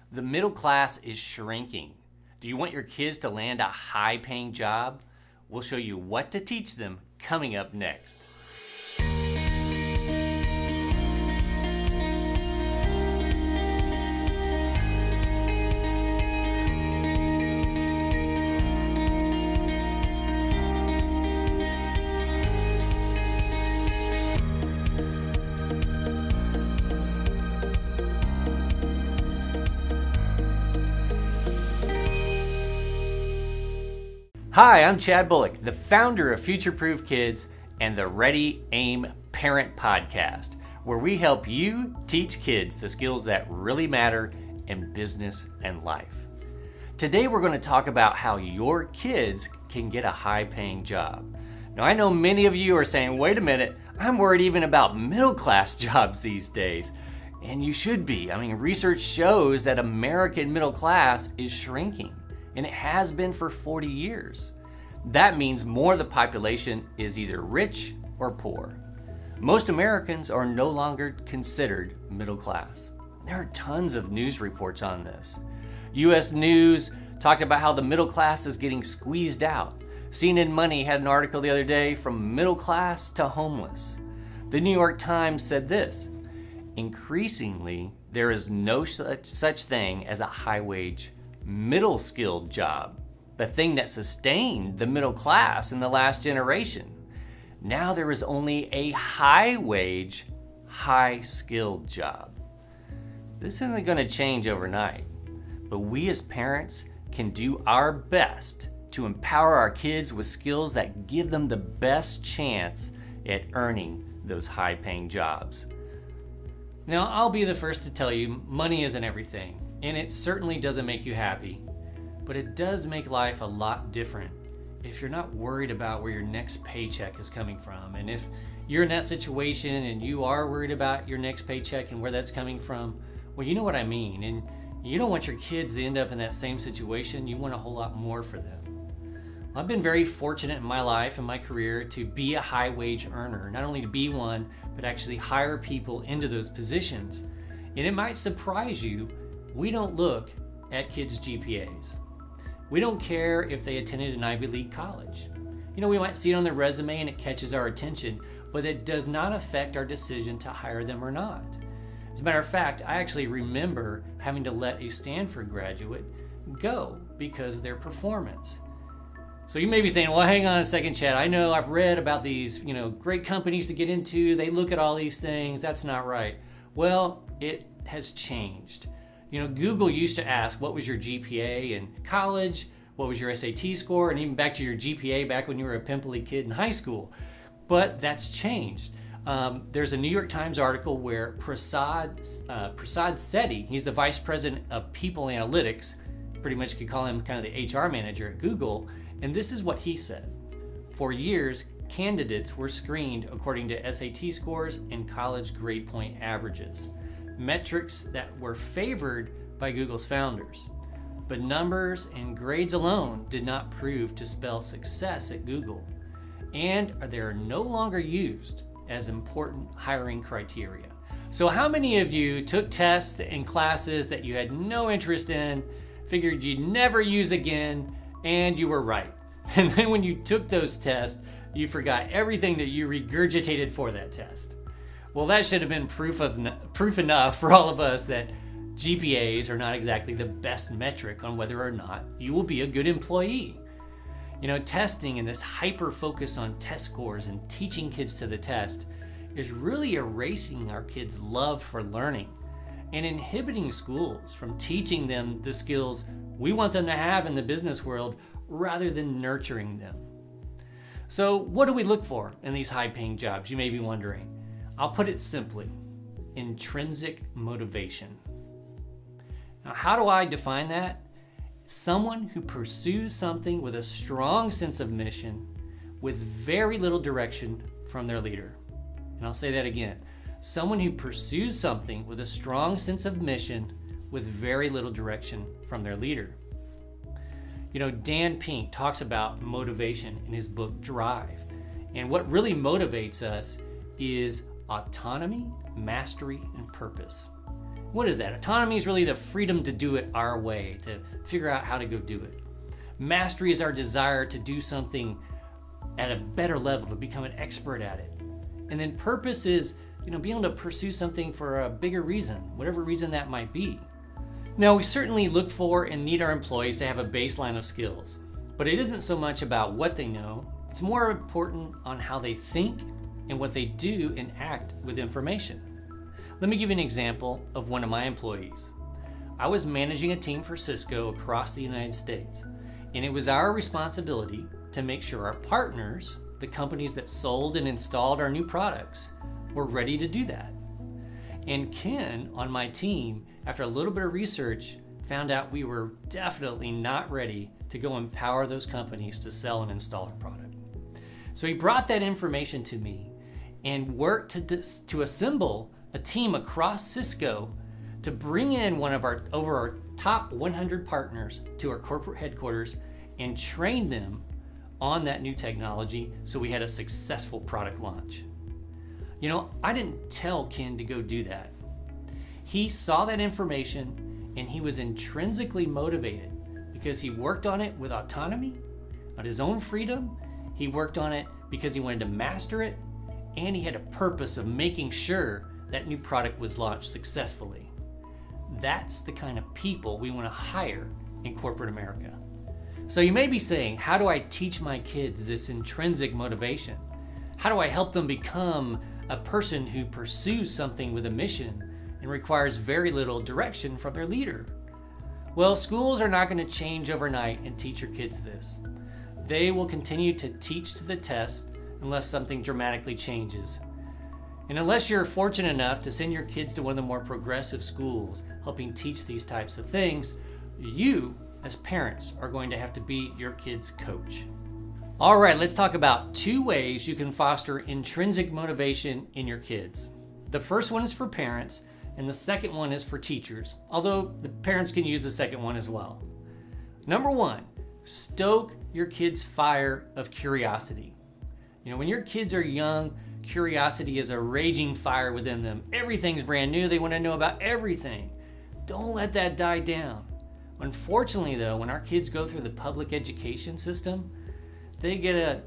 The middle class is shrinking. Do you want your kids to land a high-paying job? We'll show you what to teach them coming up next. Hi, I'm Chad Bullock, the founder of Future Proof Kids and the Ready Aim Parent Podcast, where we help you teach kids the skills that really matter in business and life. Today we're going to talk about how your kids can get a high-paying job. Now I know many of you are saying, wait a minute, I'm worried even about middle-class jobs these days. And you should be. I mean, research shows that American middle class is shrinking. And it has been for 40 years. That means more of the population is either rich or poor. Most Americans are no longer considered middle class. There are tons of news reports on this. U.S. News talked about how the middle class is getting squeezed out. CNN Money had an article the other day, from middle class to homeless. The New York Times said this: increasingly, there is no such thing as a high-wage middle skilled job, the thing that sustained the middle class in the last generation. Now there is only a high wage, high skilled job. This isn't going to change overnight, but we as parents can do our best to empower our kids with skills that give them the best chance at earning those high paying jobs. Now, I'll be the first to tell you, money isn't everything. And it certainly doesn't make you happy, but it does make life a lot different if you're not worried about where your next paycheck is coming from. And if you're in that situation and you are worried about your next paycheck and where that's coming from, well, you know what I mean. And you don't want your kids to end up in that same situation. You want a whole lot more for them. I've been very fortunate in my life and my career to be a high wage earner, not only to be one, but actually hire people into those positions. And it might surprise you, we don't look at kids' GPAs. We don't care if they attended an Ivy League college. You know, we might see it on their resume and it catches our attention, but it does not affect our decision to hire them or not. As a matter of fact, I actually remember having to let a Stanford graduate go because of their performance. So you may be saying, well, hang on a second, Chad. I know I've read about these, great companies to get into. They look at all these things. That's not right. Well, it has changed. Google used to ask, what was your GPA in college? What was your SAT score? And even back to your GPA back when you were a pimply kid in high school. But that's changed. There's a New York Times article where Prasad Sethi, he's the vice president of people analytics, pretty much could call him kind of the HR manager at Google. And this is what he said. For years, candidates were screened according to SAT scores and college grade point averages, metrics that were favored by Google's founders. But numbers and grades alone did not prove to spell success at Google, and they are no longer used as important hiring criteria. So how many of you took tests and classes that you had no interest in, figured you'd never use again, and you were right? And then when you took those tests, you forgot everything that you regurgitated for that test. Well, that should have been proof enough for all of us that GPAs are not exactly the best metric on whether or not you will be a good employee. Testing and this hyper focus on test scores and teaching kids to the test is really erasing our kids' love for learning and inhibiting schools from teaching them the skills we want them to have in the business world rather than nurturing them. So what do we look for in these high-paying jobs, you may be wondering? I'll put it simply: intrinsic motivation. Now, how do I define that? Someone who pursues something with a strong sense of mission, with very little direction from their leader. And I'll say that again. Someone who pursues something with a strong sense of mission, with very little direction from their leader. Dan Pink talks about motivation in his book Drive. And what really motivates us is autonomy, mastery, and purpose. What is that? Autonomy is really the freedom to do it our way, to figure out how to go do it. Mastery is our desire to do something at a better level, to become an expert at it. And then purpose is, being able to pursue something for a bigger reason, whatever reason that might be. Now, we certainly look for and need our employees to have a baseline of skills, but it isn't so much about what they know. It's more important on how they think and what they do and act with information. Let me give you an example of one of my employees. I was managing a team for Cisco across the United States, and it was our responsibility to make sure our partners, the companies that sold and installed our new products, were ready to do that. And Ken on my team, after a little bit of research, found out we were definitely not ready to go empower those companies to sell and install our product. So he brought that information to me and worked to assemble a team across Cisco to bring in over our top 100 partners to our corporate headquarters and train them on that new technology so we had a successful product launch. I didn't tell Ken to go do that. He saw that information and he was intrinsically motivated because he worked on it with autonomy, on his own freedom. He worked on it because he wanted to master it, and he had a purpose of making sure that new product was launched successfully. That's the kind of people we want to hire in corporate America. So you may be saying, how do I teach my kids this intrinsic motivation? How do I help them become a person who pursues something with a mission and requires very little direction from their leader? Well, schools are not going to change overnight and teach your kids this. They will continue to teach to the test unless something dramatically changes. And unless you're fortunate enough to send your kids to one of the more progressive schools helping teach these types of things, you as parents are going to have to be your kids' coach. All right, let's talk about 2 ways you can foster intrinsic motivation in your kids. The first one is for parents, and the second one is for teachers, although the parents can use the second one as well. Number 1, stoke your kids' fire of curiosity. When your kids are young, curiosity is a raging fire within them. Everything's brand new. They want to know about everything. Don't let that die down. Unfortunately, though, when our kids go through the public education system, they get a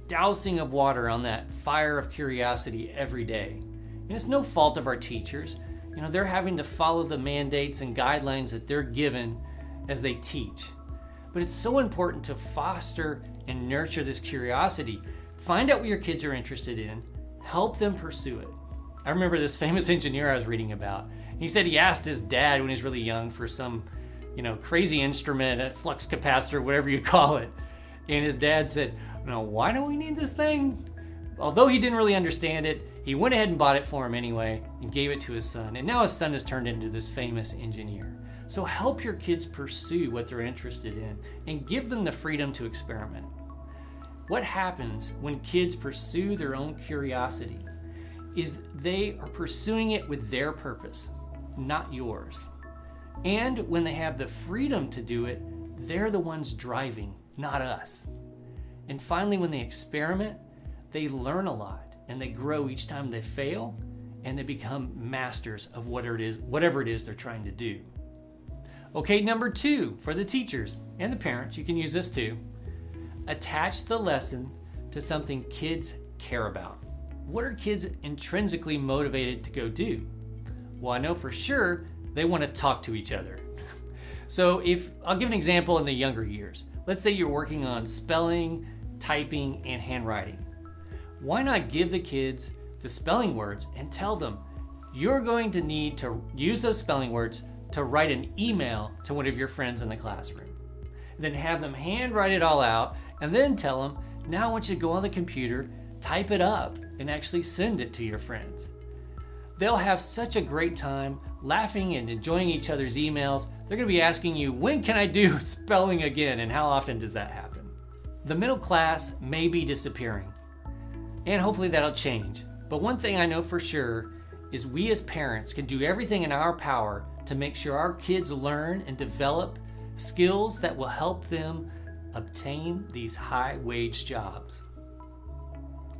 dousing of water on that fire of curiosity every day. And it's no fault of our teachers. They're having to follow the mandates and guidelines that they're given as they teach. But it's so important to foster and nurture this curiosity. Find out what your kids are interested in. Help them pursue it. I remember this famous engineer I was reading about. He said he asked his dad when he was really young for some, crazy instrument, a flux capacitor, whatever you call it. And his dad said, why do we need this thing? Although he didn't really understand it, he went ahead and bought it for him anyway and gave it to his son. And now his son has turned into this famous engineer. So help your kids pursue what they're interested in and give them the freedom to experiment. What happens when kids pursue their own curiosity is they are pursuing it with their purpose, not yours. And when they have the freedom to do it, they're the ones driving, not us. And finally, when they experiment, they learn a lot and they grow each time they fail, and they become masters of whatever it is they're trying to do. Okay, number 2, for the teachers and the parents, you can use this too. Attach the lesson to something kids care about. What are kids intrinsically motivated to go do? Well, I know for sure they want to talk to each other. So I'll give an example in the younger years. Let's say you're working on spelling, typing, and handwriting. Why not give the kids the spelling words and tell them you're going to need to use those spelling words to write an email to one of your friends in the classroom. Then have them handwrite it all out and then tell them, now I want you to go on the computer, type it up, and actually send it to your friends. They'll have such a great time laughing and enjoying each other's emails. They're going to be asking you, when can I do spelling again, and how often does that happen? The middle class may be disappearing, and hopefully that'll change. But one thing I know for sure is we as parents can do everything in our power to make sure our kids learn and develop skills that will help them obtain these high-wage jobs.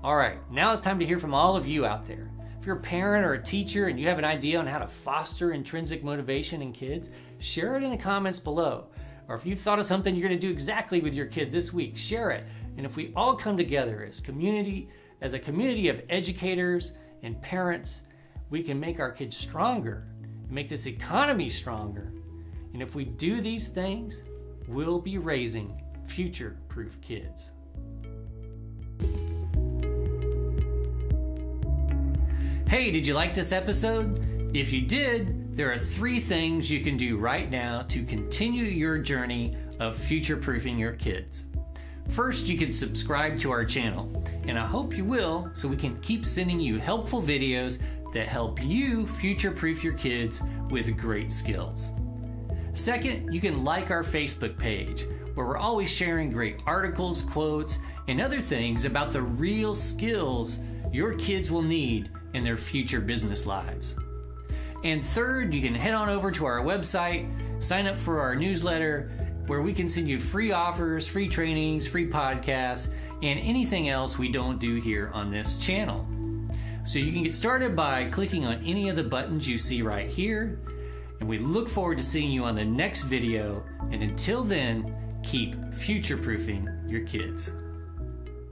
All right, now it's time to hear from all of you out there. you're a parent or a teacher and you have an idea on how to foster intrinsic motivation in kids, share it in the comments below. Or if you've thought of something you're going to do exactly with your kid this week, share it. And if we all come together as a community of educators and parents, we can make our kids stronger and make this economy stronger. And if we do these things, we'll be raising future-proof kids. Hey, did you like this episode? If you did, there are 3 things you can do right now to continue your journey of future-proofing your kids. First, you can subscribe to our channel, and I hope you will, so we can keep sending you helpful videos that help you future-proof your kids with great skills. Second, you can like our Facebook page, where we're always sharing great articles, quotes, and other things about the real skills your kids will need in their future business lives. And third, you can head on over to our website, sign up for our newsletter, where we can send you free offers, free trainings, free podcasts, and anything else we don't do here on this channel. So you can get started by clicking on any of the buttons you see right here, and we look forward to seeing you on the next video. And until then, keep future-proofing your kids.